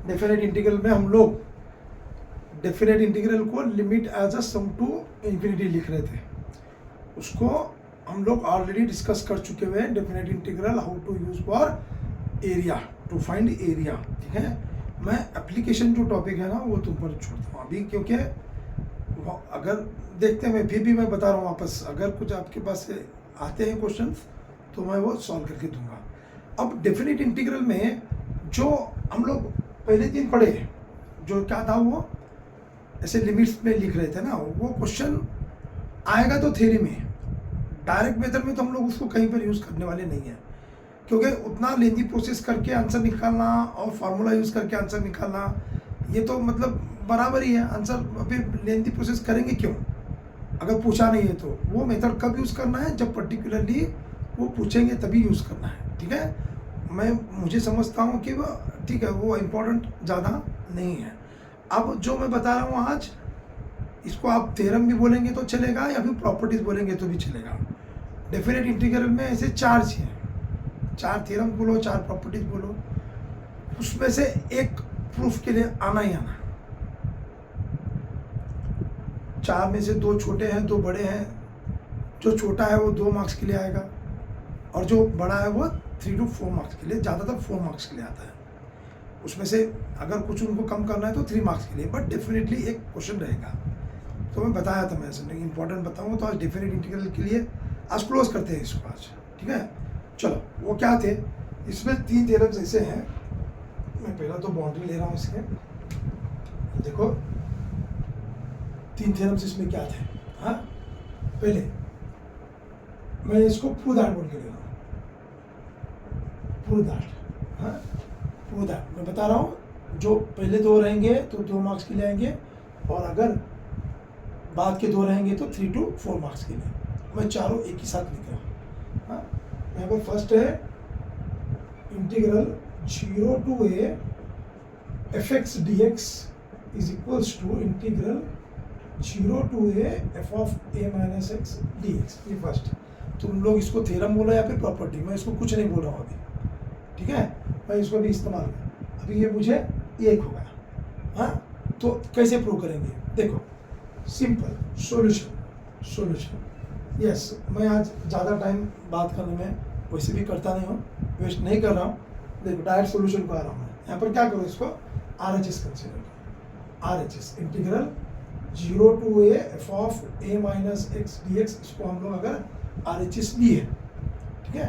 Definite integral में हम लोग डेफिनेट इंटीग्रल को limit as a sum to infinity लिख रहे थे, उसको हम लोग ऑलरेडी डिस्कस कर चुके हुए हैं। Definite integral how to use for area, to find area, ठीक है। मैं एप्लीकेशन जो टॉपिक है ना वो तुम पर छोड़ता हूँ अभी, क्योंकि अगर देखते हैं, फिर भी मैं बता रहा हूँ वापस, अगर कुछ आपके पास आते हैं क्वेश्चंस तो मैं वो सॉल्व करके दूंगा। अब डेफिनेट इंटीग्रल में जो हम लोग पहले दिन पढ़े, जो क्या था वो ऐसे लिमिट्स में लिख रहे थे ना, वो क्वेश्चन आएगा तो थ्योरी में, डायरेक्ट मेथड में तो हम लोग उसको कहीं पर यूज़ करने वाले नहीं हैं, क्योंकि उतना लेंदी प्रोसेस करके आंसर निकालना और फार्मूला यूज़ करके आंसर निकालना, ये तो मतलब बराबर ही है आंसर। फिर लेंदी प्रोसेस करेंगे क्यों, अगर पूछा नहीं है तो। वो मेथड कब यूज़ करना है, जब पर्टिकुलरली वो पूछेंगे तभी यूज़ करना है, ठीक है। मुझे समझता हूँ कि वो ठीक है, वो इम्पोर्टेंट ज़्यादा नहीं है। अब जो मैं बता रहा हूँ आज, इसको आप थ्योरम भी बोलेंगे तो चलेगा या फिर प्रॉपर्टीज बोलेंगे तो भी चलेगा। डेफिनेट इंटीग्रल में ऐसे 4 चीज़ हैं, 4 थ्योरम बोलो, 4 प्रॉपर्टीज बोलो, उसमें से एक प्रूफ के लिए आना ही आना। 4 में से 2 छोटे हैं, 2 बड़े हैं। जो छोटा है वो 2 मार्क्स के लिए आएगा और जो बड़ा है वो 3 to 4 मार्क्स के लिए, ज़्यादातर 4 मार्क्स के लिए आता है। उसमें से अगर कुछ उनको कम करना है तो 3 मार्क्स के लिए, बट डेफिनेटली एक क्वेश्चन रहेगा। तो मैं बताया था, मैं ऐसे इंपॉर्टेंट बताऊंगा। तो आज डेफिनेट इंटीग्रल के लिए आज क्लोज करते हैं इसको आज, ठीक है। चलो, वो क्या थे, इसमें 3 थ्योरम्स ऐसे हैं। मैं पहला तो बाउंड्री ले रहा हूँ इसके, देखो 3 थ्योरम्स इसमें क्या थे। हाँ, पहले मैं इसको प्रूव दैट बोल के ले रहा हूँ, प्रूव दैट। हाँ, प्रूव दैट मैं बता रहा हूँ, जो पहले 2 रहेंगे तो 2 मार्क्स के लिए आएंगे, और अगर बाद के 2 रहेंगे तो 3 to 4 मार्क्स के लिए। मैं चारों एक ही साथ लिख रहा हूँ। हाँ, यहाँ पर फर्स्ट है integral 0 to a fx dx is equals to integral 0 to a f of a minus x dx। ये फर्स्ट, तुम लोग इसको थ्योरम बोलो या फिर प्रॉपर्टी, मैं इसको कुछ नहीं बोल रहा हूँ अभी, ठीक है। मैं इसको भी इस्तेमाल कर, अभी ये मुझे एक हो गया। हाँ, तो कैसे प्रूव करेंगे, देखो सिंपल सॉल्यूशन। यस, मैं आज ज़्यादा टाइम बात करने में वैसे भी करता नहीं हूँ, वेस्ट नहीं कर रहा हूँ। देखो डायरेक्ट सॉल्यूशन को आ रहा हूँ मैं यहाँ पर। क्या करो, इसको RHS कंसिडर करो। RHS integral 0 to a f of a minus x dx, इसको हम लोग अगर RHS लिए, ठीक है।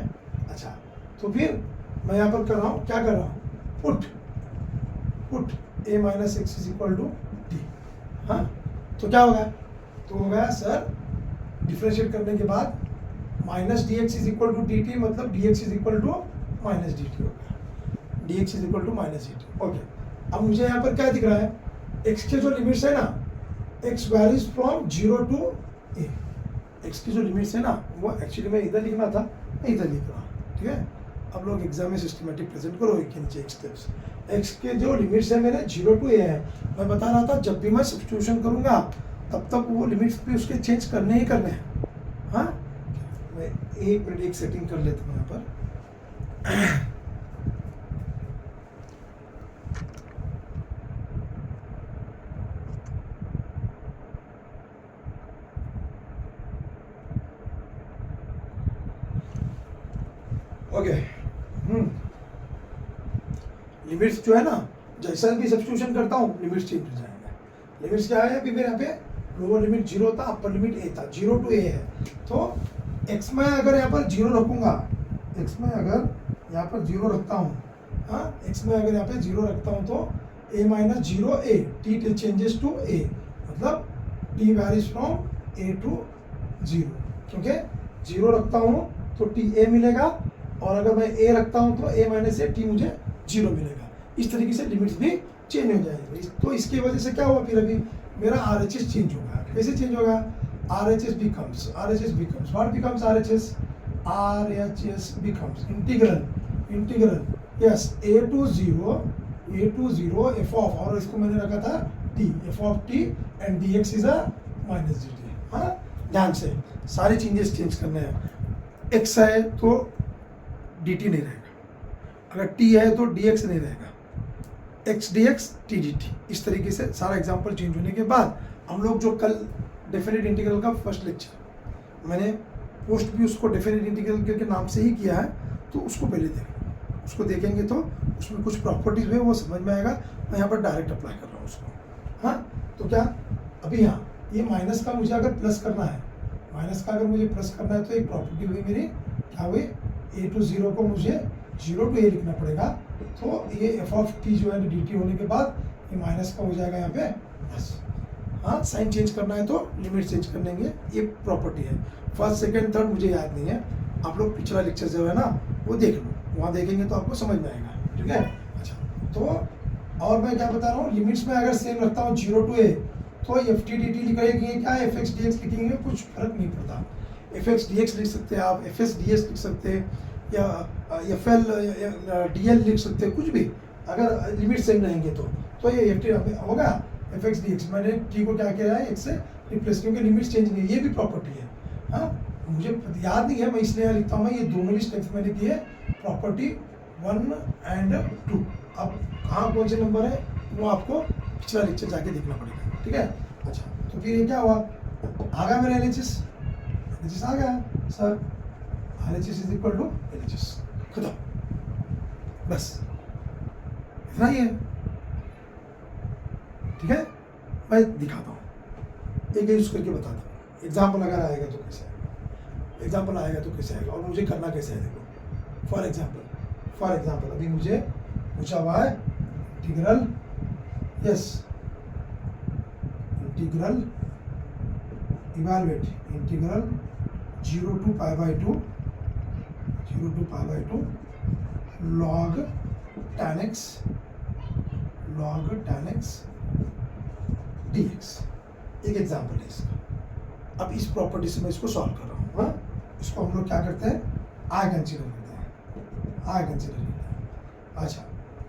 अच्छा, तो फिर मैं यहाँ पर कर रहा हूँ, क्या कर रहा हूँ, put a minus x is equal to d। हाँ, तो क्या होगा, तो हो गया सर, डिफरेंशिएट करने के बाद minus D x is equal to D T, मतलब D x is equal to minus D T हो गया, D x is equal to minus D T. Okay, अब मुझे यहाँ पर क्या दिख रहा है, एक्स के जो लिमिट्स है ना, x varies from 0 to a। X की जो लिमिट्स है ना, वो एक्चुअली मैं इधर लिखना था, मैं इधर लिख रहा हूँ, ठीक है। अब लोग एग्जाम में सिस्टमेटिक प्रेजेंट करो, एक के नीचे एक स्टेप्स। एक्स के जो लिमिट्स है मेरे 0 to a है। मैं बता रहा था जब भी मैं सब्स्टिट्यूशन करूँगा तब तक वो लिमिट्स भी उसके चेंज करने ही करने हैं। हाँ, मैं 1 मिनट एक सेटिंग कर लेता हूँ यहाँ पर। ओके, लिमिट्स जो है ना, जैसा भी सब्स्टिट्यूशन करता हूँ लिमिट्स चेंज हो जाएंगे। लिमिट्स क्या है, अभी मेरे यहाँ पे लोअर लिमिट 0 था, अपर लिमिट a था, 0 to a है। तो x में अगर यहाँ पर 0 रखूँगा, x में अगर यहाँ पर 0 रखता हूँ, हाँ, x में अगर यहाँ पे 0 रखता हूँ तो a minus 0 a, t changes to a, मतलब t varies from a to 0, क्योंकि 0 रखता हूँ तो t a मिलेगा, और अगर मैं a रखता हूँ तो a minus a t मुझे 0 मिलेगा। इस तरीके से लिमिट्स भी चेंज हो जाएंगे। तो इसकी वजह से क्या हुआ, फिर अभी मेरा RHS चेंज होगा। कैसे चेंज होगा, RHS becomes what becomes RHS? RHS becomes integral yes a to 0 f of, और इसको मैंने रखा था t, f of t and dx is a minus dt। हाँ, ध्यान से सारे चेंजेस चेंज करने हैं। x है तो dt नहीं रहेगा, अगर t है तो dx नहीं रहेगा, x D x T D T. इस तरीके से सारा एग्जाम्पल चेंज होने के बाद हम लोग जो कल डेफिनेट इंटीग्रल का फर्स्ट लेक्चर मैंने पोस्ट भी उसको डेफिनेट इंटीग्रल के नाम से ही किया है, तो उसको पहले देखें। उसको देखेंगे तो उसमें कुछ प्रॉपर्टीज हुए वो समझ में आएगा। मैं यहाँ पर डायरेक्ट अप्लाई कर रहा हूँ उसको। हाँ, तो क्या अभी यहाँ ये माइनस का मुझे अगर प्लस करना है, माइनस का अगर मुझे प्लस करना है तो एक प्रॉपर्टी हुई मेरी, क्या हुई, ए टू ज़ीरो को मुझे 0 टू ए लिखना पड़ेगा। तो ये एफ ऑफ टी जो है डी टी होने के बाद ये माइनस का हो जाएगा यहाँ पे प्लस। हाँ, साइन चेंज करना है तो लिमिट चेंज कर लेंगे, ये प्रॉपर्टी है। फर्स्ट सेकंड थर्ड मुझे याद नहीं है, आप लोग पिछला लेक्चर जो है ना वो देख लो, वहाँ देखेंगे तो आपको समझ में आएगा। ठीक है, अच्छा। तो और मैं क्या बता रहा हूँ, लिमिट्स में अगर सेम रखता हूँ 0 टू ए, तो एफ टी डी टी लिखेंगे क्या, एफ एक्स डी एक्स लिखेंगे, कुछ फर्क नहीं पड़ता। एफ एक्स डी एक्स लिख सकते हैं आप, एफ एस डी एस लिख सकते हैं, या एफ एल डी एल लिख सकते हैं, कुछ भी अगर लिमिट सेम रहेंगे तो ये एफ टी होगा एफ एक्स डी एक्स। मैंने टी को क्या किया है, एक्स से रिप्लेस, क्योंकि लिमिट चेंज नहीं है, ये भी प्रॉपर्टी है। हाँ, मुझे याद नहीं है, मैं इसलिए लिखता हूँ, ये दोनों ही स्टेप्स मैंने किए, प्रॉपर्टी 1 एंड 2। अब कहाँ कौन से नंबर है वो आपको पिछला लेक्चर जाके देखना पड़ेगा। ठीक है, अच्छा। तो फिर ये क्या हुआ, आ गया मेरा एलएचएस आ गया sir, LHS is equal to LHS, खत्म, बस इतना ही है। ठीक है, मैं दिखाता हूँ, एक यूज करके बताता हूँ। एग्जाम्पल अगर आएगा तो कैसे आएगा, एग्जाम्पल आएगा तो कैसे आएगा, और मुझे करना कैसे है देखो। फॉर एग्जाम्पल अभी मुझे पूछा हुआ है integral, yes, integral evaluate integral 0 to pi by 2 log tan x dx। एक एग्जाम्पल है इसका। अब इस प्रॉपर्टी से मैं इसको सॉल्व कर रहा हूँ। हाँ, इसको हम लोग क्या करते हैं, आई कंसीडर करते हैं। अच्छा,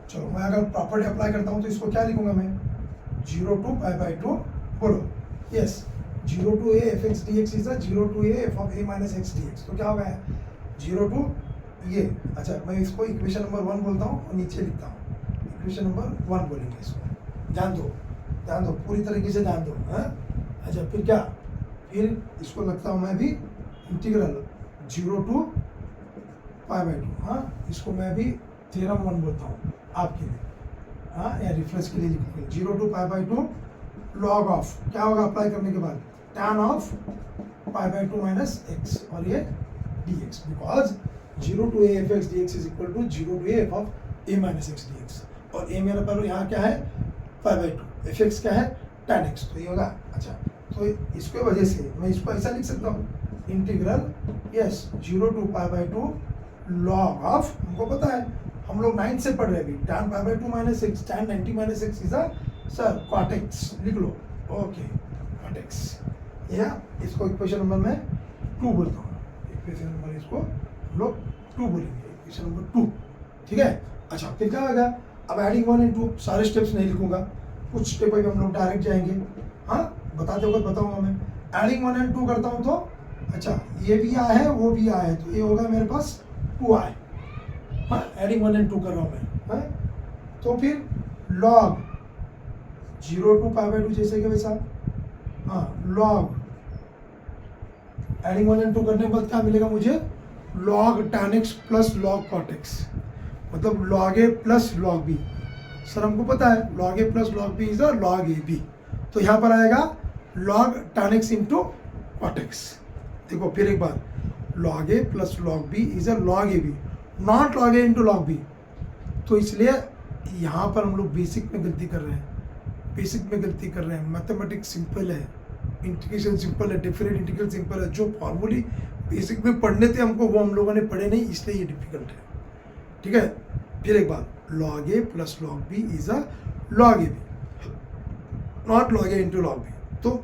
चलो मैं अगर प्रॉपर्टी अप्लाई करता हूँ तो इसको क्या लिखूंगा मैं, 0 टू पाई बाई 2, बोलो, yes, 0 to a F x D x is 0 to a F of a minus x D x. तो क्या होगा, 0 टू ये, अच्छा मैं इसको इक्वेशन नंबर 1 बोलता हूँ और नीचे लिखता हूँ इक्वेशन नंबर 1 बोलेंगे इसको। ध्यान दो पूरी तरीके से ध्यान दो। हाँ, अच्छा, फिर क्या, फिर इसको लगता हूँ मैं भी इंटीग्रल 0 टू पाई बाई 2। हाँ, इसको मैं भी थ्योरम 1 बोलता हूँ आपके लिए, हाँ, या रिफरेंस के लिए लिखूंगा 0 to pi by 2 log of, क्या होगा अप्लाई करने के बाद, tan of pi by 2 minus x, और ये d x, because 0 to a F x D x is equal to 0 to a F of a minus x D x, और ए मेरा पर यहाँ क्या है, पाई बाई 2, एफ एक्स क्या है, tan एक्स, तो ये होगा। अच्छा, तो इसके वजह से मैं इसको ऐसा लिख सकता हूँ, integral, yes, 0 to pi by 2 log of, हमको पता है, हम लोग 9 से पढ़ रहे हैं अभी, tan pi by 2 minus x, tan 90 minus X is sir cot x, लिख लो, ओके, cot x, या इसको इक्वेशन नंबर मैं 2 बोलता हूँ, इक्वेशन नंबर इसको हम लोग 2 बोलेंगे, इक्वेशन नंबर 2। ठीक है, अच्छा, फिर क्या होगा, अब एडिंग 1 एंड 2 सारे स्टेप्स नहीं लिखूंगा, कुछ स्टेप पे हम लोग डायरेक्ट जाएंगे। हाँ, बताते वक्त बताऊंगा मैं, एडिंग 1 एंड 2 करता हूँ तो, अच्छा, ये भी आया है वो भी आया है, तो ये होगा मेरे पास 2 आए। हाँ, एडिंग 1 एंड 2 कर रहा हूँ मैं। हाँ, तो फिर लॉग 0 टू पाई बाई 2 जैसे कि वैसा, हाँ, लॉग एडिंग 1 एंड 2 करने के बाद क्या मिलेगा मुझे, log tan x plus log cot x, मतलब log a plus log b। Sir हमको पता है log a plus log b is log a b, तो यहाँ पर आएगा log tan x into cot x। देखो फिर एक बार, log a plus log b is log a b, not log a into log b। तो इसलिए यहाँ पर हम लोग बेसिक में गलती कर रहे हैं, मैथमेटिक्स सिंपल है, इंटीग्रेशन सिंपल है, डेफिनेट इंटीग्रल सिंपल है, जो फॉर्मूले बेसिक में पढ़ने थे हमको वो हम लोगों ने पढ़े नहीं, इसलिए ये डिफिकल्ट है। ठीक है, फिर एक बार, log a plus log b is log a b, not log a into log b। तो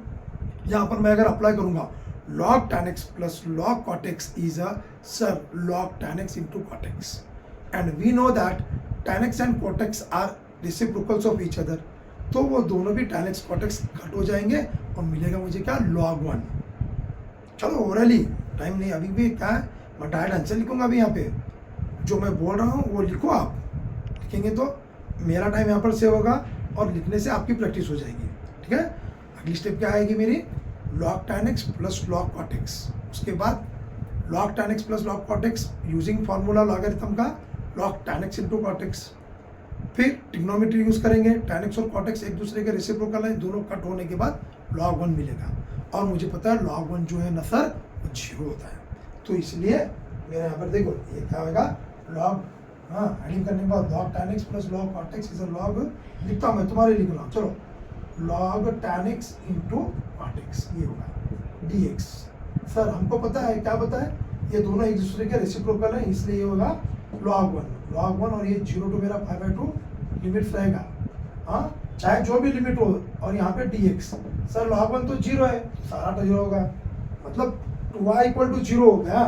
यहाँ पर मैं अगर अप्लाई करूँगा, log tan x plus log cot x is sir log tan x into cot x, and we know that tan x and cot x are reciprocals of each other, तो वो दोनों भी tan x cot x cut हो जाएंगे और मिलेगा मुझे क्या, log 1। चलो ओरली टाइम नहीं, अभी भी क्या है, मैं डायरेक्ट आंसर लिखूंगा अभी यहाँ पे, जो मैं बोल रहा हूँ वो लिखो आप, लिखेंगे तो मेरा टाइम यहाँ पर सेव होगा और लिखने से आपकी प्रैक्टिस हो जाएगी। ठीक है, अगली स्टेप क्या आएगी मेरी, log tan x plus log cot x। उसके बाद log tan x plus log cot x using formula logarithm का log tan x into cot x। फिर ट्रिग्नोमेट्री यूज करेंगे, tan x और cot x एक दूसरे के रेसिप्रोकल है, दोनों कट होने के बाद log 1 मिलेगा। और मुझे पता है log 1 जो है ना सर वो 0 होता है, तो इसलिए मेरा यहाँ पर देखो ये क्या होगा log, हाँ एडिंग करने के बाद log tan x plus log cot x is a log, लिखता हूँ मैं तुम्हारे लिख रहा हूँ, चलो log tan x into cot x ये होगा dx। सर हमको पता है, क्या पता है, ये दोनों एक दूसरे के रेसिप्रोकल है, इसलिए ये होगा log 1 और ये 0 टू मेरा 5/2 लिमिट रहेगा, हाँ चाहे जो भी लिमिट हो। और यहाँ पे dx, सर log 1 तो 0 है, सारा तो 0 होगा, मतलब 2y इक्वल टू 0 हो गया,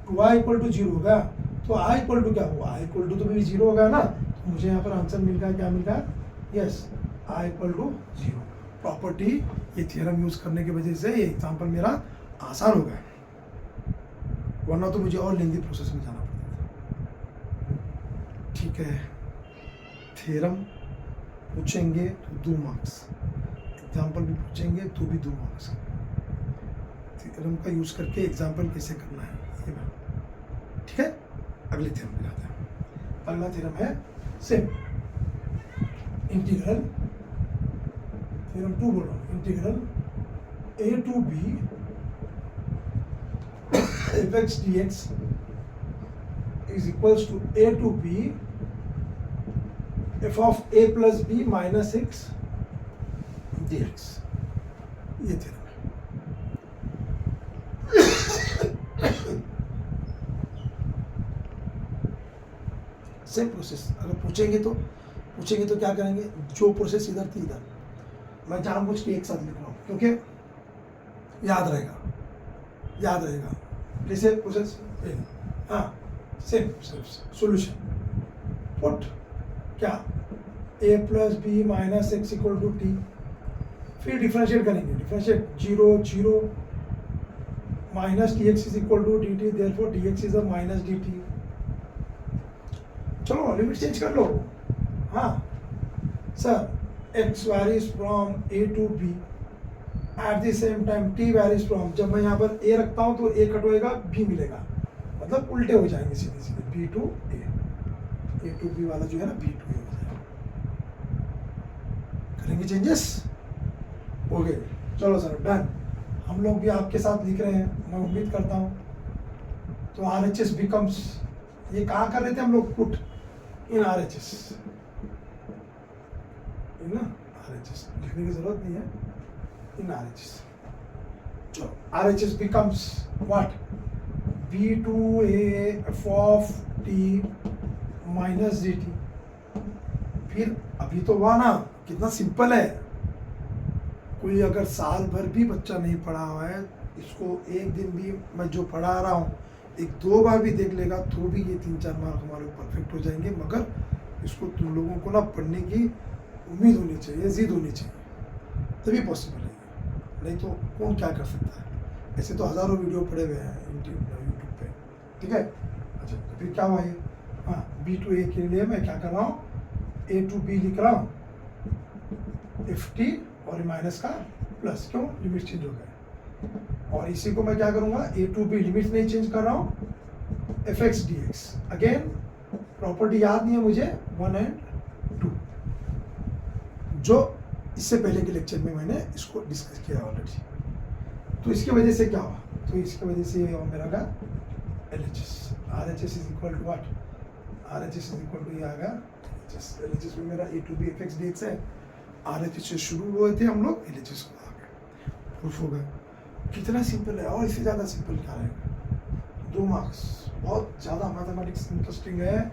2y इक्वल टू 0 हो गया, तो i इक्वल टू क्या हुआ, i इक्वल टू तो भी 0 होगा ना, तो मुझे यहाँ पर आंसर मिल गया, क्या मिल गया, yes i equal to 0। Property, ये थियरम यूज करने की वजह से ये एग्जाम्पल मेरा आसान हो गया, वरना तो मुझे और लेंदी प्रोसेस में जाना पड़ता। ठीक है, थियरम पूछेंगे तो 2 मार्क्स, एग्जाम्पल भी पूछेंगे तो भी 2 मार्क्स। थियरम का यूज करके एग्जाम्पल कैसे करना है ये मैं, ठीक है, अगले थियरम पे जाते हैं। अगला थियरम है सेम इंटीग्रल, थियरम 2 बोल रहा हूँ, integral a to b fx dx is equals to a to b f of a plus b minus x dx। ये थियरम है। सेम प्रोसेस, अगर पूछेंगे तो क्या करेंगे, जो प्रोसेस इधर थी इधर, मैं जानबूझ के एक साथ लिख रहा हूँ क्योंकि याद रहेगा। जैसे प्रोसेस, हाँ सेम सॉल्यूशन, पुट क्या a plus b minus x equal to t, फिर डिफरेंशिएट करेंगे, differentiate 0 minus D x is equal to D t, therefore d x is uh minus D t. चलो लिमिट चेंज कर लो, हाँ sir x varies from a to b at the same time t varies from, जब मैं यहाँ पर a रखता हूँ तो a कट होएगा b मिलेगा, मतलब उल्टे हो जाएंगे सीधे b to a to b वाला जो है ना b to a हो जाएगा। करेंगे चेंजेस, हो गए, चलो सर डन। हम लोग भी आपके साथ लिख रहे हैं, मैं उम्मीद करता हूँ। तो RHS बिकम्स, ये कहाँ कर रहे थे हम लोग, पुट इन RHS, ना RHS लिखने की जरूरत नहीं है, इन RHS। चलो RHS becomes what, b2a f of t minus dt। फिर अभी तो हुआ ना, कितना सिंपल है, कोई अगर साल भर भी बच्चा नहीं पढ़ा हुआ है, इसको एक दिन भी मैं जो पढ़ा रहा हूँ 1-2 बार भी देख लेगा तो भी ये 3-4 मार्क हमारे परफेक्ट हो जाएंगे। मगर इसको तुम लोगों को ना पढ़ने की उम्मीद होनी चाहिए, जिद होनी चाहिए, तभी पॉसिबल है, नहीं तो कौन क्या कर सकता है। ऐसे तो हज़ारों वीडियो पड़े हुए हैं यूट्यूब पे, ठीक है। अच्छा तो फिर क्या हुआ ये, हाँ b to a के लिए मैं क्या कर रहा हूँ, a to b लिख रहा हूँ, ft और माइनस का प्लस, क्यों, लिमिट चेंज हो गए। और इसी को मैं क्या करूँगा, a to b लिमिट नहीं चेंज कर रहा हूँ, fx dx, अगेन प्रॉपर्टी याद नहीं है मुझे 1 and 2, जो इससे पहले के लेक्चर में मैंने इसको डिस्कस किया ऑलरेडी। तो इसकी वजह से क्या हुआ, तो इसकी वजह से मेरा का LHS, RHS is equal to what, RHS is equal to ये आ गया LHS में मेरा a to b fx dx है। RHS से शुरू हुए थे हम लोग, LHS को आ गए, प्रूफ हो गया। कितना सिंपल है, और इससे ज़्यादा सिंपल क्या रहेगा, 2 मार्क्स। बहुत ज़्यादा मैथमेटिक्स इंटरेस्टिंग है,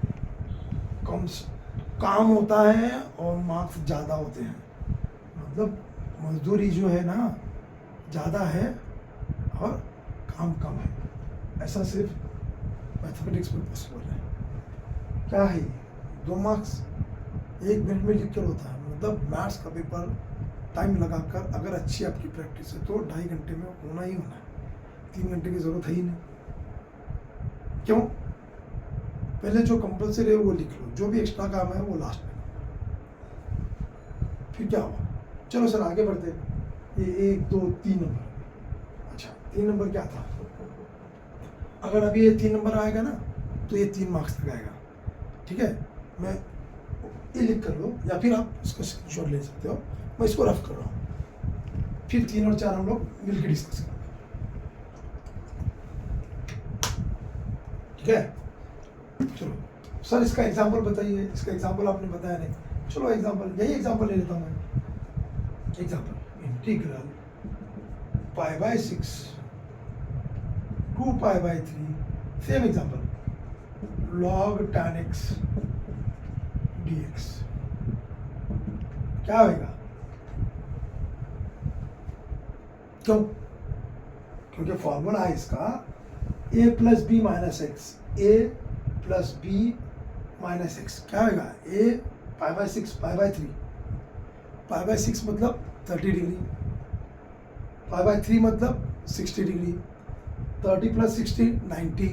काम होता है और मार्क्स ज़्यादा होते हैं, मतलब मजदूरी जो है ना ज़्यादा है और काम कम है, ऐसा सिर्फ मैथमेटिक्स में पॉसिबल है। क्या है 2 मार्क्स 1 मिनट में लिख कर होता है, मतलब मैथ्स का पेपर टाइम लगाकर अगर अच्छी आपकी प्रैक्टिस है तो 2.5 घंटे में होना ही होना है, 3 घंटे की ज़रूरत है ही नहीं। क्यों, पहले जो कंपलसरी है वो लिख लो, जो भी एक्स्ट्रा काम है वो लास्ट में। फिर क्या हुआ, चलो सर आगे बढ़ते हैं। ये 1 2 3 नंबर, अच्छा 3 नंबर क्या था, अगर अभी ये 3 नंबर आएगा ना तो ये 3 मार्क्स तक आएगा, ठीक है। मैं ये लिख कर लो या फिर आप इसको स्क्रीनशॉट ले सकते हो, मैं इसको रफ कर रहा हूँ, फिर 3 और 4 हम लोग मिलकर डिस्कस करेंगे, ठीक है। चलो सर इसका एग्जांपल बताइए, इसका एग्जांपल आपने बताया नहीं, चलो एग्जांपल, यही एग्जांपल ले लेता हूँ मैं। Example integral pi by 6 2 pi by 3, same example log tan x dx, क्या होगा, क्यों, क्योंकि फॉर्मूला है इसका a plus b minus x, a plus b minus x, क्या होगा, a pi by 6 pi by 3, pi by 6 मतलब 30 डिग्री, पाई बाय 3 मतलब 60 डिग्री, 30 प्लस 60 90,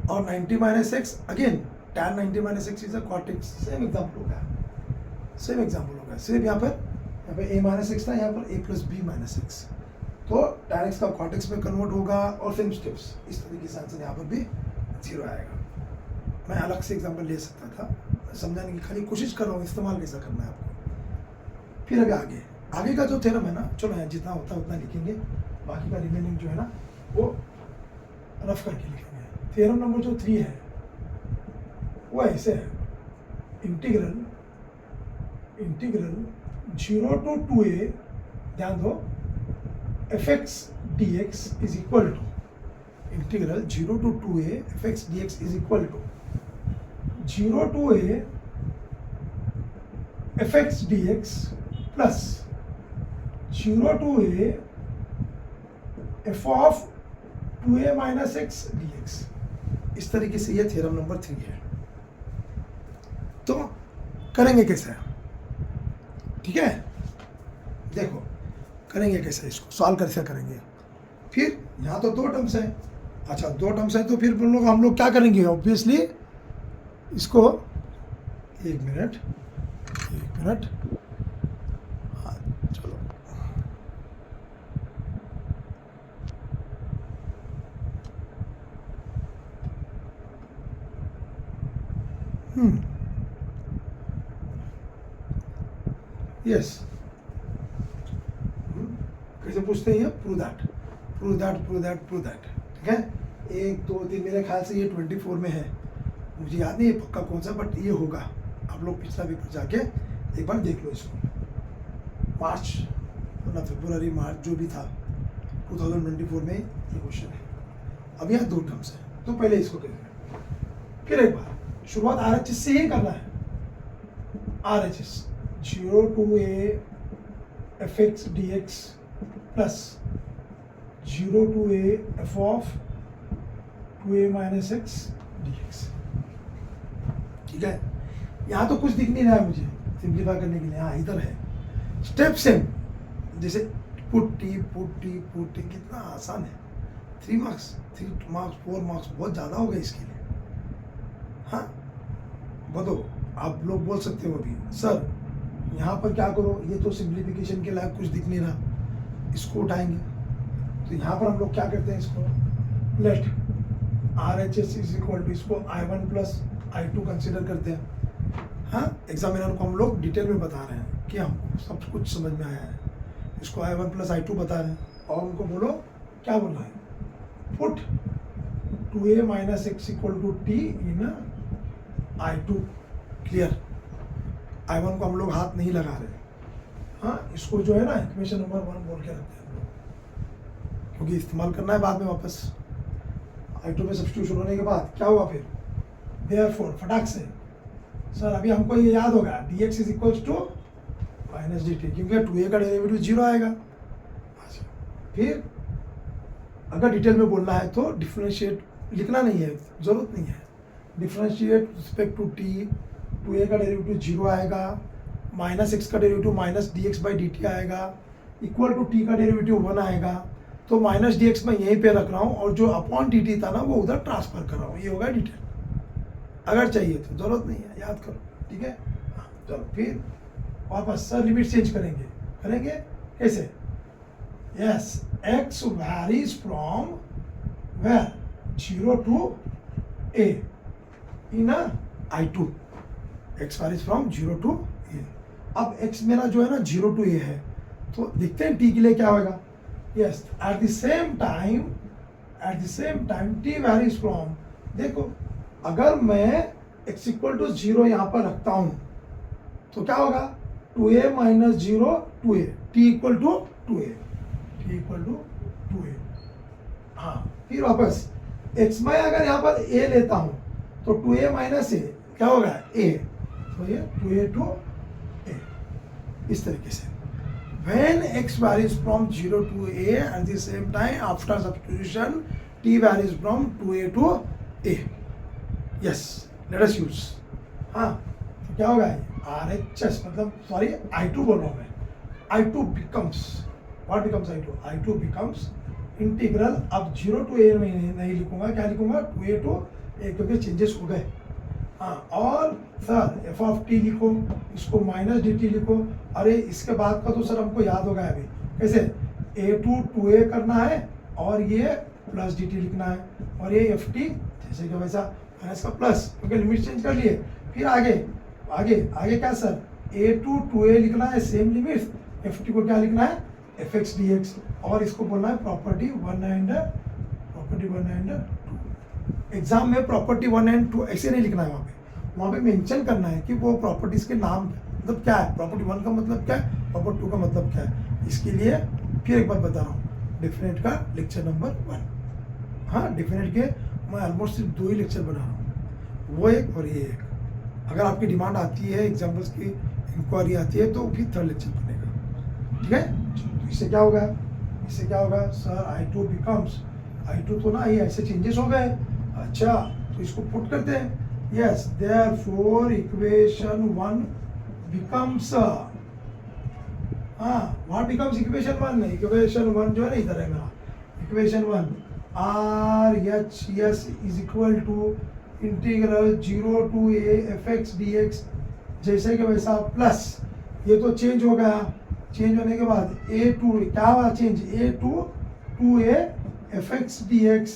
और 90 minus x again tan 90 minus X is a cot x, same example होगा, same example होगा, सिर्फ यहाँ पे a माइनस एक्स था, यहाँ पर a plus b minus x, तो tan x का cot x में कन्वर्ट होगा, और सेम स्टेप्स इस तरीके से आंसर यहाँ पर भी 0 आएगा। मैं अलग से एग्जाम्पल ले सकता था, समझाने की खाली कोशिश कर रहा हूँ इस्तेमाल कैसा करना है आपको। फिर अभी आगे का जो थ्योरम है ना, चलो यहाँ जितना होता है उतना लिखेंगे, बाकी का रिमेनिंग जो है ना वो रफ करके लिखेंगे। थ्योरम नंबर जो 3 है वो ऐसे है, इंटीग्रल 0 to 2a, ध्यान दो, fx dx is equal to, integral 0 to 2a fx dx is equal to 0 to a fx dx plus 0 to a f of 2a minus x dx। इस तरीके से ये थ्योरम नंबर 3 है। तो करेंगे कैसे, ठीक है, देखो करेंगे कैसे, इसको सॉल्व कैसे करेंगे। फिर यहाँ तो 2 टर्म्स हैं, अच्छा 2 टर्म्स हैं, तो फिर हम लोग क्या करेंगे, ऑब्वियसली इसको, एक मिनट, हाँ चलो, यस, कैसे पूछते हैं ये, प्रूव दैट, ठीक है। 1 2 3, मेरे ख्याल से ये 24 में है, मुझे याद नहीं है पक्का कौन सा, बट ये होगा। आप लोग पिछला पेपर जाके एक बार देख लो इसको, मार्च मतलब फरवरी मार्च जो भी था 2024 में ये क्वेश्चन है। अब यहाँ 2 टर्म्स है, तो पहले इसको करेंगे, फिर एक बार शुरुआत RHS से ही करना है, RHS 0 to a fx dx plus 0 to a f of 2a minus x dx, ठीक है। यहाँ तो कुछ दिख नहीं रहा है मुझे सिंप्लीफाई करने के लिए, हाँ इधर है स्टेप सेम, जैसे पुट टी कितना आसान है, 3 मार्क्स 4 मार्क्स बहुत ज़्यादा हो गए इसके लिए। हाँ बताओ, आप लोग बोल सकते हो अभी सर यहाँ पर क्या करो, ये तो सिंप्लीफिकेशन के लायक कुछ दिख नहीं रहा, इसको उठाएंगे। तो यहाँ पर हम लोग क्या करते हैं, इसको let RHS is equal to, इसको I1 प्लस I2 कंसिडर करते हैं। हाँ एग्जामिनर को हम लोग डिटेल में बता रहे हैं कि हमको सब कुछ समझ में आया है, इसको I1 प्लस I2 बता रहे हैं, और उनको बोलो क्या बोलना है, put 2a minus x equal to t in I2, clear. I1 को हम लोग हाथ नहीं लगा रहे, हाँ इसको जो है ना इक्वेशन नंबर 1 बोल के रखते हैं हम लोग, क्योंकि इस्तेमाल करना है बाद में वापस। I2 में सब्स्टिट्यूशन होने के बाद क्या हुआ फिर, देयरफॉर फटाक से सर अभी हमको ये याद होगा dx is equals to minus dt, क्योंकि 2a का डेरिवेटिव 0 आएगा। अच्छा फिर अगर डिटेल में बोलना है तो डिफरेंशिएट लिखना नहीं है, जरूरत नहीं है, differentiate respect to T, 2a का डेरिवेटिव 0 आएगा, माइनस एक्स का derivative minus dx by dt आएगा, इक्वल टू t का डेरिवेटिव 1 आएगा, तो माइनस dx मैं यहीं पे रख रहा हूँ, और जो अपॉन dt था ना वो उधर ट्रांसफर कर रहा हूँ, ये होगा डिटेल। अगर चाहिए तो, जरूरत नहीं है, याद करो, ठीक है। हाँ चलो फिर वापस सर लिमिट चेंज करेंगे कैसे? Yes, x varies from where 0 to a in a I2, x varies from 0 to a। अब x मेरा जो है ना 0 to a है, तो देखते हैं t के लिए क्या होगा। Yes, at the same time t varies from, देखो अगर मैं x इक्वल टू 0 यहाँ पर रखता हूँ तो क्या होगा 2a minus 0 2a, t equal to 2a, हाँ। फिर वापस x मैं अगर यहाँ पर a लेता हूँ तो 2a माइनस a क्या होगा a, तो ये 2a to a, इस तरीके से। When x varies from 0 to a at the same time after substitution t varies from 2a to a। Yes, let us use, हाँ तो क्या होगा RHS, मतलब सॉरी I2 बोल रहा हूँ मैं, I2 becomes, what becomes I2 becomes integral, अब 0 to a में नहीं लिखूंगा, क्या लिखूंगा 2a to a, क्योंकि चेंजेस हो गए, हाँ। और सर f ऑफ t लिखो, इसको माइनस dt लिखो, अरे इसके बाद का तो सर हमको याद होगा अभी, कैसे a to 2a करना है और ये प्लस dt लिखना है, और ये एफ टी जैसे कि वैसा माइनस का प्लस, क्योंकि लिमिट चेंज कर लिए। फिर आगे क्या सर a to 2a लिखना है, सेम लिमिट, एफ टी को क्या लिखना है fx dx, और इसको बोलना है प्रॉपर्टी 1 एंड 2। एग्जाम में प्रॉपर्टी 1 एंड 2 ऐसे नहीं लिखना है, वहाँ पे मेंशन करना है कि वो प्रॉपर्टीज के नाम मतलब क्या है, प्रॉपर्टी 1 का मतलब क्या है, प्रॉपर्टी 2 का मतलब क्या है। इसके लिए फिर एक बार बता रहा हूँ, डेफिनेट का लेक्चर नंबर 1, हाँ डेफिनेट के मैं ऑलमोस्ट सिर्फ 2 ही लेक्चर बना रहा हूँ, वो एक और ये एक। अगर आपकी डिमांड आती है, एग्जाम्पल्स की इंक्वायरी आती है, तो फिर 3rd लेक्चर बनेगा, ठीक है। इससे क्या होगा सर I2 तो ना ये ऐसे चेंजेस हो गए, अच्छा तो इसको पुट करते हैं। Yes, therefore equation 1 becomes, what becomes equation 1, equation 1 जो है ना इधर है मेरा, equation 1 RHS is equal to integral 0 to a fx dx, जैसे कि वैसा प्लस, ये तो चेंज हो गया, चेंज होने के बाद a to क्या हुआ change, a to 2a fx dx,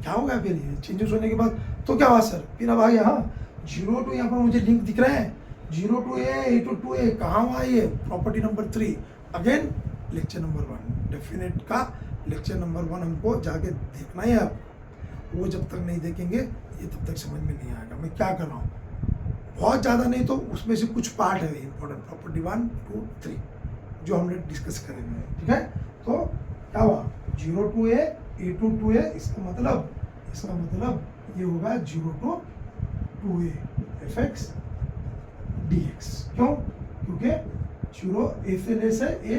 क्या होगा फिर ये चेंजेस होने के बाद, तो क्या हुआ सर, फिर अब आ गया, हाँ 0 to, यहाँ पर मुझे लिंक दिख रहा है 0 to a to 2a, कहाँ हुआ ये property number 3, again lecture number 1, definite का लेक्चर नंबर 1 हमको जाके देखना है। आप वो जब तक नहीं देखेंगे ये तब तक समझ में नहीं आएगा मैं क्या कर रहा हूँ, बहुत ज़्यादा नहीं तो उसमें से कुछ पार्ट है इंपॉर्टेंट, प्रॉपर्टी 1 2 3 जो हमने डिस्कस करेंगे, ठीक है। तो क्या हुआ 0 to a to 2a, इसका मतलब ये होगा 0 to 2a fx dx, क्यों, क्योंकि 0 a से लेस है, a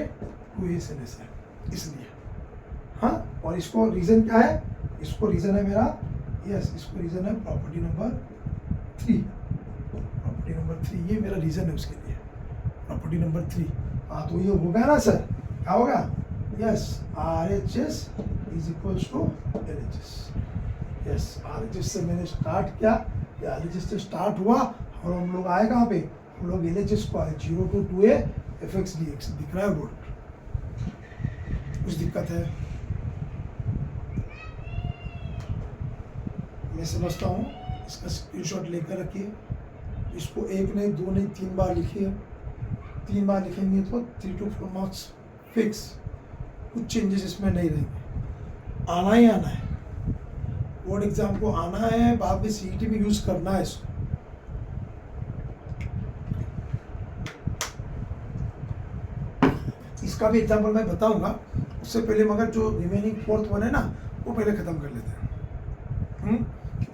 2a से लेस है, इसलिए, हाँ। और इसको रीज़न क्या है, इसको रीज़न है मेरा, यस इसको रीज़न है प्रॉपर्टी नंबर 3, ये मेरा रीज़न है उसके लिए, प्रॉपर्टी नंबर 3, हाँ। तो ये होगा ना सर, क्या होगा, yes RHS is equals to LHS, yes RHS से मैंने स्टार्ट किया, या LHS से स्टार्ट हुआ और हम लोग आए कहाँ पे, हम लोग LHS को आए 0 to 2a fx dx, दिख रहा है बोर्ड, कुछ दिक्कत है, मैं समझता हूँ, इसका स्क्रीनशॉट लेकर रखिए, इसको 1 नहीं 2 नहीं 3 बार लिखिए, 3 बार लिखेंगे तो 3 to 4 मार्क्स फिक्स, कुछ चेंजेस इसमें नहीं रहेंगे, आना ही आना है, बोर्ड एग्जाम को आना है, बाद में CET में यूज करना है इसको। इसका भी एग्जाम्पल मैं बताऊंगा, उससे पहले मगर जो रिमेनिंग 4th 1 है ना, वो पहले ख़त्म कर लेते हैं।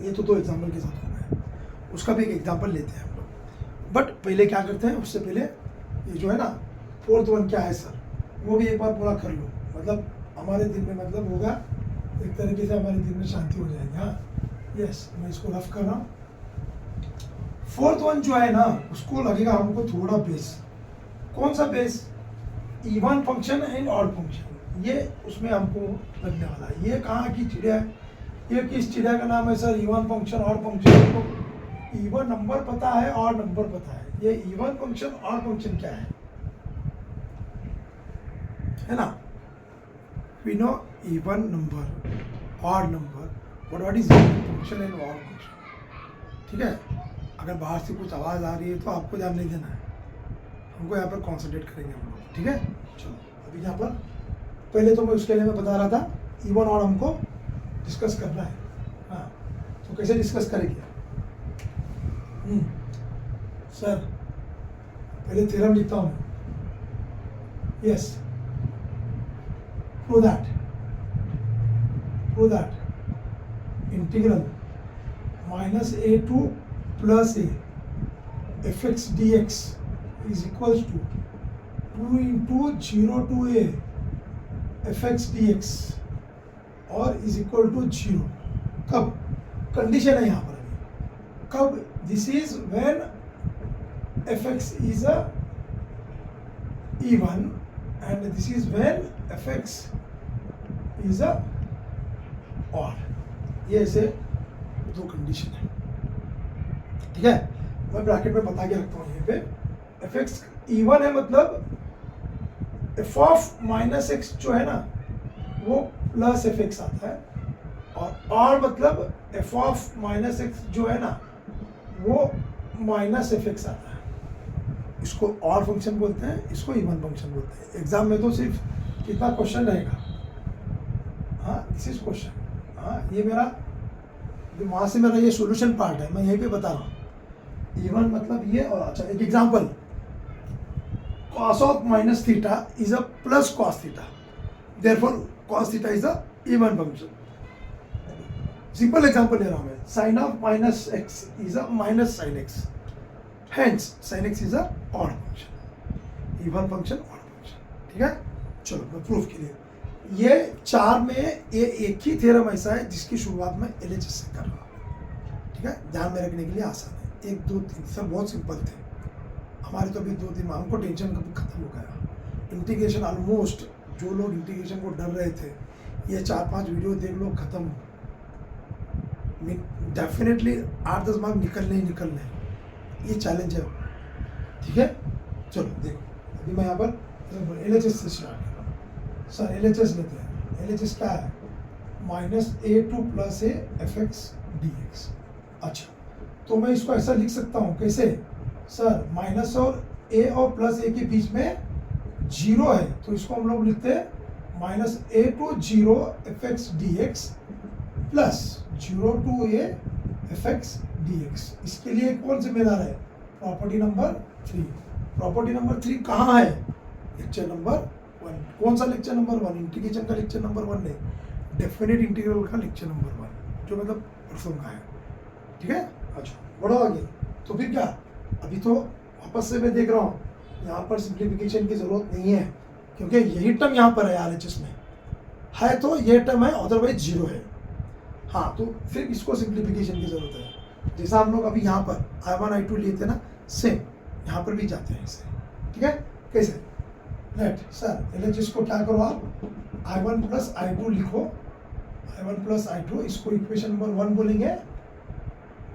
ये तो 2 एग्जाम्पल के साथ हो गए, उसका भी एक एग्जाम्पल लेते हैं हम लोग, बट पहले क्या करते हैं, उससे पहले ये जो है ना 4th 1 क्या है सर, वो भी एक बार पूरा कर लो, मतलब हमारे दिल में मतलब होगा, एक तरीके से हमारे दिल में शांति हो जाएगी, हाँ। यस, मैं इसको रफ कर रहा हूँ। 4th 1 जो है ना, उसको लगेगा हमको थोड़ा बेस, कौन सा base, even function and odd function, ये उसमें हमको लगने वाला है। ये कहाँ की चिड़िया है, ये किस चिड़िया का नाम है sir, even function odd function, even number पता है और नंबर पता है, ये इवन फंक्शन और फंक्शन क्या है ना? वी नो इवन नंबर और number, what is function and और फंक्शन, ठीक है? अगर बाहर से कुछ आवाज़ आ रही है तो आपको ध्यान नहीं देना है, हमको यहाँ पर कॉन्सेंट्रेट करेंगे हम लोग, ठीक है? चलो अभी यहाँ पर पहले तो मैं उसके लिए मैं बता रहा था इवन और हमको डिस्कस करना है। हाँ, तो कैसे डिस्कस करेंगे? सर पहले थ्योरम लिखता हूँ मैं, yes, prove that integral -a to +a fx dx is equals to 2 into 0 to a fx dx और is equal to 0। कब? कंडीशन है यहाँ पर अभी, कब? This is when fx is a even and this is when fx is a odd। ये ऐसे दो कंडीशन है, ठीक है? मैं ब्रैकेट में बता के रखता हूँ यहाँ पे, fx इवन है मतलब f ऑफ -x जो है ना वो प्लस fx आता है, और मतलब f ऑफ -x जो है ना वो -fx आता है। इसको और फंक्शन बोलते हैं, इसको इवन फंक्शन बोलते हैं। एग्जाम में तो सिर्फ कितना क्वेश्चन रहेगा, हाँ दिस इज क्वेश्चन, हाँ ये मेरा वहाँ से मेरा ये सॉल्यूशन पार्ट है, मैं यहीं पे बता रहा हूँ। इवन मतलब ये, और अच्छा एक example, cos of -θ is a plus cos θ, therefore cos θ is a even function. Simple example ले रहा हूँ मैं, sin of -x is a -sin x, hence sin x is a odd function, even function odd function, ठीक है? चलो मैं proof के लिए, ये 4 में ये एक ही थ्योरम ऐसा है जिसकी शुरुआत में LHS से कर रहा हूँ, ठीक है? ध्यान में रखने के लिए आसान है। 1 2 3 सब बहुत सिंपल थे हमारे, तो अभी 2 3 हमको टेंशन कभी खत्म हो गया। इंटीग्रेशन ऑलमोस्ट, जो लोग इंटीग्रेशन को डर रहे थे, ये 4-5 वीडियो देख लो, खत्म। डेफिनेटली 8-10 मार्क निकलने ही निकलने, ये चैलेंज है, ठीक है? चलो देखो अभी मैं यहाँ पर LHS से स्टार्ट कर रहा हूँ। सर LHS लेते हैं, LHS क्या है? -a to +a fx dx। अच्छा, तो मैं इसको ऐसा लिख सकता हूँ, कैसे? सर माइनस और a और +a के बीच में 0 है, तो इसको हम लोग लिखते हैं -a to 0 fx dx plus 0 to a fx dx। इसके लिए कौन जिम्मेदार है? Property number 3। प्रॉपर्टी नंबर 3 कहाँ है? Lecture number 1। कौन सा लेक्चर नंबर 1? इंटीग्रेशन का लेक्चर नंबर 1 नहीं, डेफिनेट इंटीग्रल का लेक्चर नंबर 1, जो मतलब परसों का है, ठीक है? अच्छा बढ़ो आगे। तो फिर क्या, अभी तो वापस से मैं देख रहा हूँ यहाँ पर सिंप्लीफिकेशन की जरूरत नहीं है, क्योंकि यही टर्म यहाँ पर है RHS में है, तो ये टर्म है, अदरवाइज 0 है। हाँ, तो फिर इसको सिंप्लीफिकेशन की जरूरत है। जैसा हम लोग अभी यहाँ पर I1 I2 लेते हैं ना, सेम यहाँ पर भी जाते हैं इसे, ठीक है? कैसे? लेट सर LHS को क्या करो आप, I1 + I2 लिखो, I1 + I2, इसको इक्वेशन नंबर 1 बोलेंगे।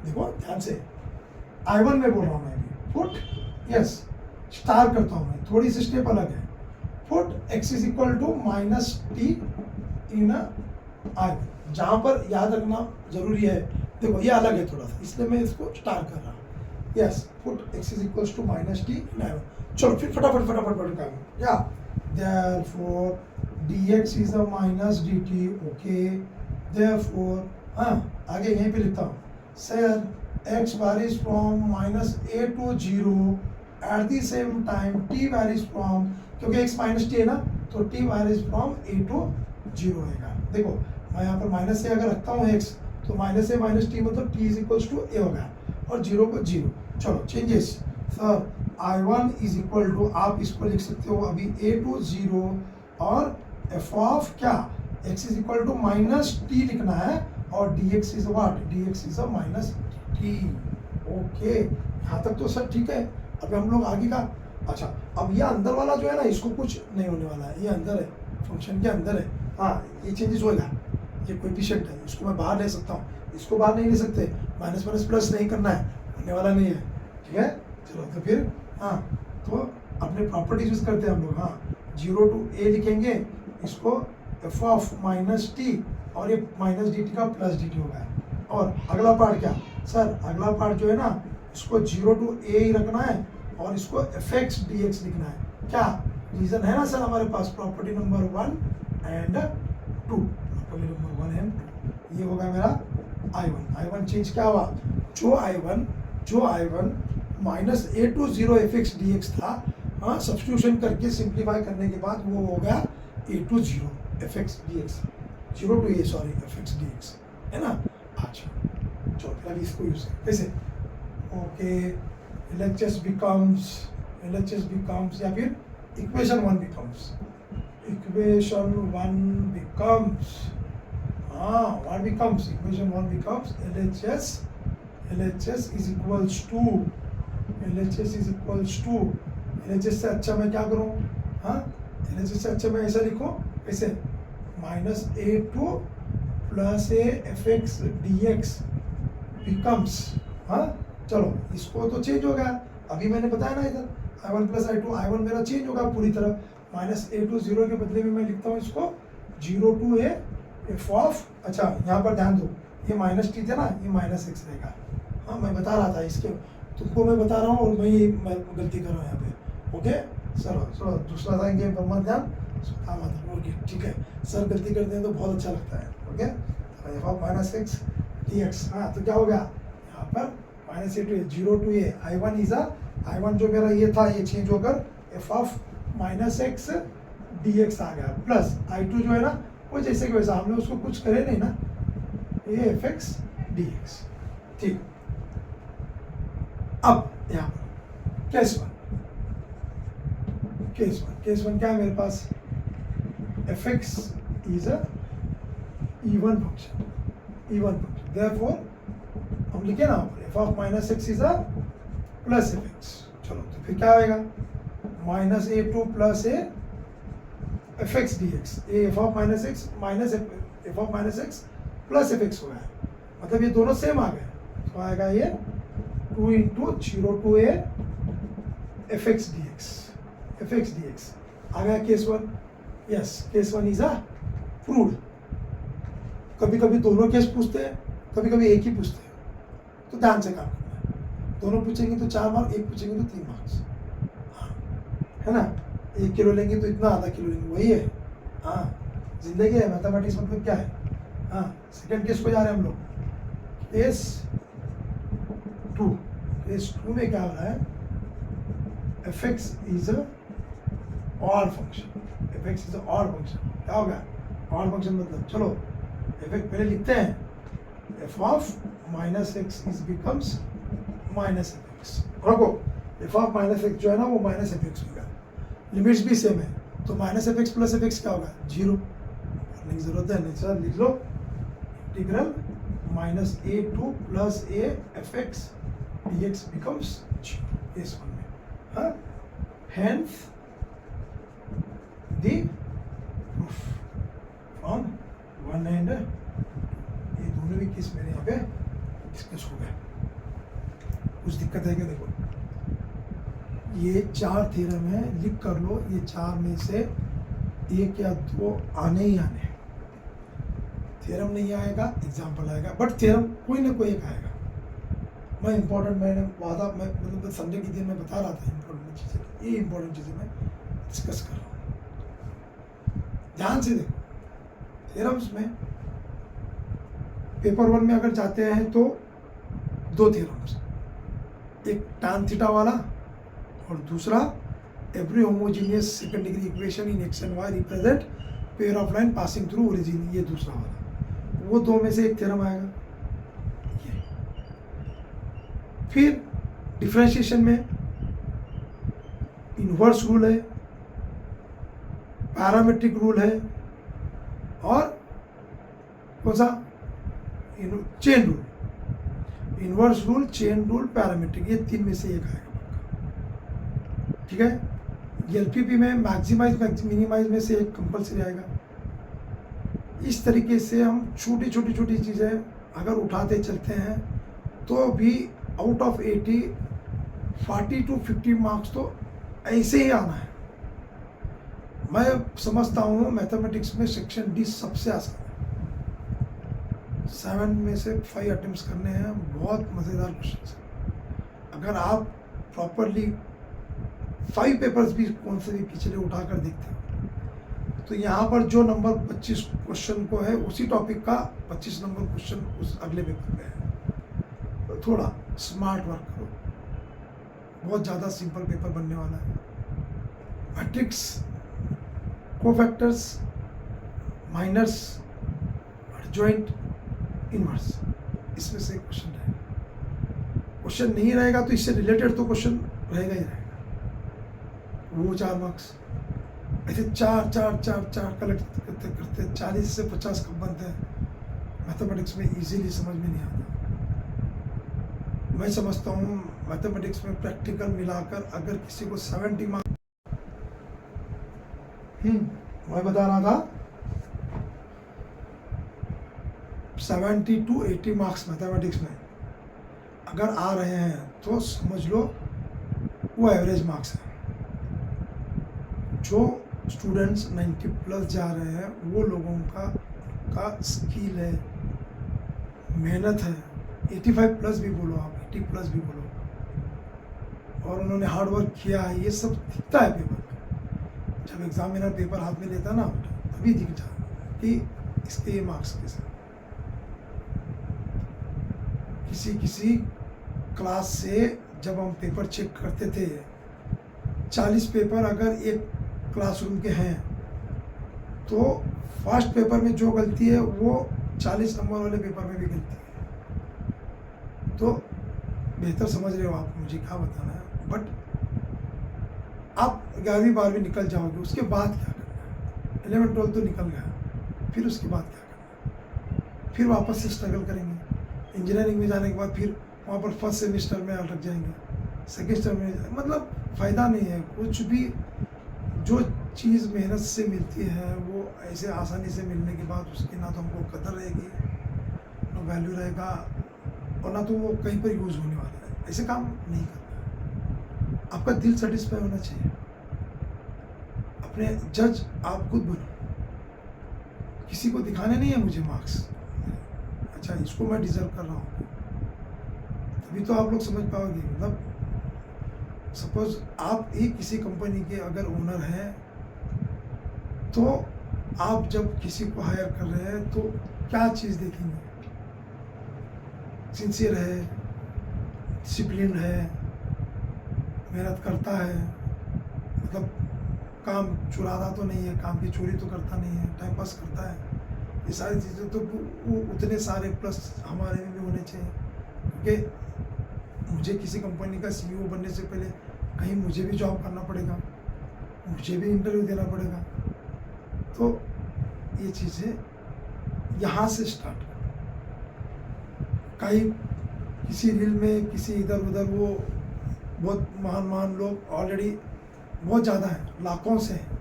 देखो ध्यान से, I1 में बोल रहा हूँ मैं अभी, पुट यस स्टार करता हूँ मैं, थोड़ी सी स्टेप अलग है। Put x is equal to -t in I1, जहाँ पर याद रखना जरूरी है, देखो ये अलग है थोड़ा सा, इसलिए मैं इसको स्टार कर रहा हूँ। Yes, put x is equal to -t in I1। चलो फिर फटाफट काम, या therefore dx is uh -dt, okay. Therefore हाँ आगे यहीं पे लिखता हूँ, sir x varies from -a to 0 at the same time t varies from, क्योंकि x -t है ना, तो t varies from a to 0 आएगा। देखो मैं यहाँ पर माइनस से अगर रखता हूँ x, तो -a -t मतलब t is equals to a होगा, और 0 को 0। चलो changes, sir I1 is equal to, आप इसको लिख सकते हो अभी a to 0, और f ऑफ क्या, x is equal to -t लिखना है, और dx is what, dx is uh -t, okay. यहाँ तक तो सब ठीक है। अभी हम लोग आगे का, अच्छा अब ये अंदर वाला जो है ना, इसको कुछ नहीं होने वाला है, ये अंदर है, फंक्शन के अंदर है। हाँ ये चेंजेस होएगा, ये कोएफिशिएंट है, इसको मैं बाहर ले सकता हूँ, इसको बाहर नहीं ले सकते, माइनस प्लस नहीं करना है, बनने वाला नहीं है, ठीक है। चलो तो फिर हाँ, तो अपने प्रॉपर्टीज यूज करते हैं हम लोग। हाँ, 0 to a लिखेंगे, इसको f ऑफ माइनस टी, और ये माइनस डी टी का प्लस डी टी होगा। और अगला पार्ट क्या सर, अगला पार्ट जो है ना, इसको 0 to a ही रखना है और इसको एफ एक्स डी एक्स लिखना है। क्या रीजन है ना सर हमारे पास, property number 1 and 2, property number 1 and 2, ये होगा मेरा I1 चेंज क्या हुआ, जो I1 minus A to 0 F x D x था, हाँ सब्सटीट्यूशन करके सिंप्लीफाई करने के बाद वो हो गया A to 0 F x D X, 0 to a sorry F x D X, है ना। अच्छा चलो फिर अभी इसको यूज करें कैसे, ओके LHS becomes या फिर इक्वेशन 1 becomes, हाँ what becomes, equation 1 becomes LHS is equals to LHS से अच्छा मैं क्या करूँ, हाँ LHS से अच्छा मैं ऐसा लिखूँ कैसे, minus A to plus A F x D X becomes, हाँ चलो इसको तो चेंज हो गया, अभी मैंने बताया ना इधर I1 प्लस I1 मेरा चेंज होगा पूरी तरह, माइनस ए टू 0 के बदले में मैं लिखता हूँ इसको 0 to a एफ ऑफ, अच्छा यहाँ पर ध्यान दो, ये माइनस टी थे ना, ये माइनस एक्स रहेगा। हाँ मैं बता रहा था इसके, तुमको मैं बता रहा हूँ और मैं गलती कर रहा हूँ यहाँ पे, ओके। चलो दूसरा था इनके मत ध्यान, ओके ठीक है सर, गलती करते हैं तो बहुत अच्छा लगता है, okay. F of minus x D x, हाँ तो क्या हो गया यहाँ पर minus A to 0 to a, I1 जो मेरा ये था ये चेंज होकर F of minus x D X आ गया, प्लस I2 जो है ना वो जैसे कि वैसा, हमने उसको कुछ करे नहीं ना, ये एफ एक्स डी एक्स, ठीक। अब यहाँ पर केस वन क्या है मेरे पास, F X is a even function, therefore हम लिखे ना F of minus X is a plus F X, चलो तो फिर क्या होगा, minus A to plus A F x D X, A F of minus X F of minus X plus F X हो गया, मतलब ये दोनों सेम आ गए, तो आएगा ये 2 into 0 to a F x D X आ गया case 1, yes case 1 is a proved. कभी कभी दोनों केस पूछते हैं, कभी कभी एक ही पूछते हैं, तो ध्यान से काम करना है, दोनों पूछेंगे तो 4 मार्क्स, एक पूछेंगे तो 3 मार्क्स, हाँ है ना, 1 किलो लेंगे तो इतना, आधा किलो लेंगे वही है, हाँ जिंदगी है, मैथमेटिक्स मतलब क्या है। हाँ सेकंड केस को जा रहे हैं हम लोग, केस 2 में क्या हो रहा है, F X is a odd function, क्या होगा ऑड फंक्शन, मतलब चलो एफ एक्स पहले लिखते हैं, F of minus X is becomes minus F x, रखो एफ ऑफ माइनस एक्स जो है ना वो माइनस एफ एक्स होगा, लिमिट्स भी सेम है, तो minus F x plus F x क्या होगा 0, करने की जरूरत है नहीं सर, लिख लो integral minus A to plus A F x D X becomes 0, इस वन में, हाँ hence the proof from 1 and 2, ये दोनों भी केस मेरे यहाँ पे डिस्कस हो गए। कुछ दिक्कत है क्या, देखो ये 4 थ्योरम है, लिख कर लो, ये 4 में से 1 या 2 आने ही आने, थ्योरम नहीं आएगा एग्जाम्पल आएगा, बट थ्योरम कोई ना कोई एक आएगा। मैं इंपॉर्टेंट, मैंने वादा मैं मतलब संडे के दिन मैं बता रहा था इंपॉर्टेंट चीज़ें, ये इंपॉर्टेंट चीज़ें मैं डिस्कस कर रहा हूँ, ध्यान से देखो। थ्योरम्स में पेपर 1 में अगर जाते हैं तो 2 थ्योरम्स, एक tan थीटा वाला और दूसरा every homogeneous second degree equation in x and y represent pair of line passing through origin, ये दूसरा वाला, वो 2 में से एक थ्योरम आएगा। ये फिर डिफरेंशिएशन में इनवर्स रूल है, पैरामेट्रिक रूल है, और कौन सा chain rule, inverse rule, chain rule, parametric, ये 3 में से एक आएगा, ठीक है। एलपीपी में मैक्सिमाइज मिनिमाइज में से एक कंपल्सरी आएगा। इस तरीके से हम छोटी छोटी चीज़ें अगर उठाते चलते हैं तो भी आउट ऑफ 80 40 to 50 मार्क्स तो ऐसे ही आना है। मैं समझता हूँ मैथमेटिक्स में सेक्शन डी सबसे आसान है। 7 में से 5 अटेम्प्ट्स करने हैं, बहुत मज़ेदार क्वेश्चन है। अगर आप प्रॉपरली 5 पेपर्स भी कौन से भी पिछले उठाकर देखते हो तो यहाँ पर जो नंबर 25 क्वेश्चन को है उसी टॉपिक का 25 नंबर क्वेश्चन उस अगले पेपर में है। तो थोड़ा स्मार्ट वर्क करो, बहुत ज़्यादा सिंपल पेपर बनने वाला है। Matrix, cofactors, minors, adjoint, inverse, इसमें से क्वेश्चन है। क्वेश्चन नहीं रहेगा तो इससे रिलेटेड तो क्वेश्चन रहेगा ही रहेगा, वो 4 मार्क्स। ऐसे चार कलेक्ट करते करते 40 से 50 कब बनते हैं मैथमेटिक्स में, इजीली समझ में नहीं आता। मैं समझता हूँ मैथमेटिक्स में प्रैक्टिकल मिलाकर अगर किसी को 70 मार्क्स, मैं बता रहा था 70 to 80 मार्क्स मैथमेटिक्स में अगर आ रहे हैं तो समझ लो वो एवरेज मार्क्स है। जो स्टूडेंट्स 90 प्लस जा रहे हैं वो लोगों का स्किल है, मेहनत है। 85 प्लस भी बोलो आप, 80 प्लस भी बोलो, और उन्होंने हार्ड वर्क किया है, ये सब दिखता है पेपर में। जब एग्जामिनर पेपर हाथ में लेता ना तभी दिख जाता कि इसके ये मार्क्स कैसे। किसी क्लास से जब हम पेपर चेक करते थे 40 पेपर अगर एक क्लासरूम के हैं तो फर्स्ट पेपर में जो गलती है वो 40 नंबर वाले पेपर में भी गलती है। तो बेहतर समझ रहे हो आप मुझे क्या बताना है। बट आप 11वीं 12वीं निकल जाओगे, उसके बाद क्या करना है? 11 12 तो निकल गया, फिर उसके बाद क्या करना है? फिर वापस से स्ट्रगल करेंगे। इंजीनियरिंग में जाने के बाद फिर वहाँ पर फर्स्ट सेमेस्टर में अटक जाएंगे, सेकेंड सेमेस्टर में, मतलब फ़ायदा नहीं है कुछ भी। जो चीज़ मेहनत से मिलती है वो ऐसे आसानी से मिलने के बाद उसकी ना तो हमको कदर रहेगी, ना वैल्यू रहेगा, और ना तो वो कहीं पर यूज़ होने वाला है। ऐसे काम नहीं करना है। आपका दिल सेटिस्फाई होना चाहिए। अपने जज आप खुद बनो, किसी को दिखाने नहीं है मुझे मार्क्स, अच्छा इसको मैं डिजर्व कर रहा हूँ, तभी तो आप लोग समझ पाओगे। मतलब सपोज आप ही किसी कंपनी के अगर ओनर हैं तो आप जब किसी को हायर कर रहे हैं तो क्या चीज़ देखेंगे? सिंसियर है, डिसिप्लिन है, मेहनत करता है, मतलब काम चुराता तो नहीं है, काम की चोरी तो करता नहीं है, टाइम पास करता है। ये सारी चीज़ें तो वो उतने सारे प्लस हमारे में भी होने चाहिए। क्योंकि मुझे किसी कंपनी का CEO बनने से पहले कहीं मुझे भी जॉब करना पड़ेगा, मुझे भी इंटरव्यू देना पड़ेगा। तो ये चीज़ें यहाँ से स्टार्ट कहीं किसी रील में किसी इधर उधर, वो बहुत महान लोग ऑलरेडी बहुत ज़्यादा हैं, लाखों से हैं।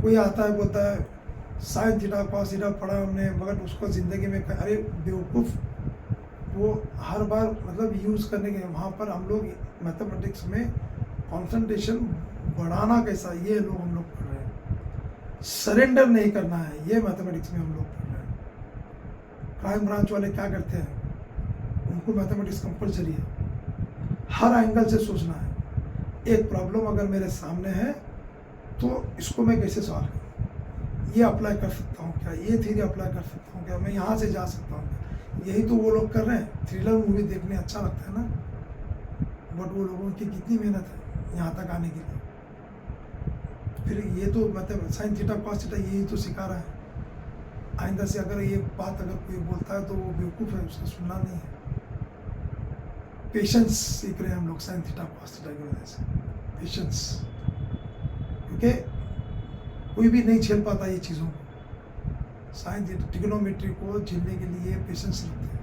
कोई आता है बोलता है साइन थीटा कॉस थीटा पढ़ा हमने, मगर उसको ज़िंदगी में अरे बेवकूफ़, वो हर बार मतलब यूज़ करने के। वहाँ पर हम लोग मैथमेटिक्स में कंसंट्रेशन बढ़ाना कैसा, ये लोग हम लोग पढ़ रहे हैं। सरेंडर नहीं करना है, ये मैथमेटिक्स में हम लोग पढ़ रहे हैं। क्राइम ब्रांच वाले क्या करते हैं, उनको मैथमेटिक्स कंपलसरी है, हर एंगल से सोचना है। एक प्रॉब्लम अगर मेरे सामने है तो इसको मैं कैसे सॉल्व करूँ, ये अप्लाई कर सकता हूँ क्या, ये थ्योरी अप्लाई कर सकता हूँ क्या, मैं यहाँ से जा सकता हूँ क्या। यही तो वो लोग कर रहे हैं। थ्रिलर मूवी देखने अच्छा लगता है ना, बट वो लोगों की कितनी मेहनत है यहाँ तक आने के लिए। फिर ये तो मतलब साइन थीटा कॉस थीटा यही तो सिखा रहा है। आइंदा से अगर ये बात अगर कोई बोलता है तो वो बेवकूफ़ है, उसका सुनना नहीं है। पेशेंस सीख रहे हैं हम लोग साइन थीटा कॉस थीटा की वजह से, पेशेंस, क्योंकि कोई भी नहीं झेल पाता ये चीज़ों को। साइन ट्रिग्नोमेट्री को झेलने के लिए पेशेंस रखते हैं।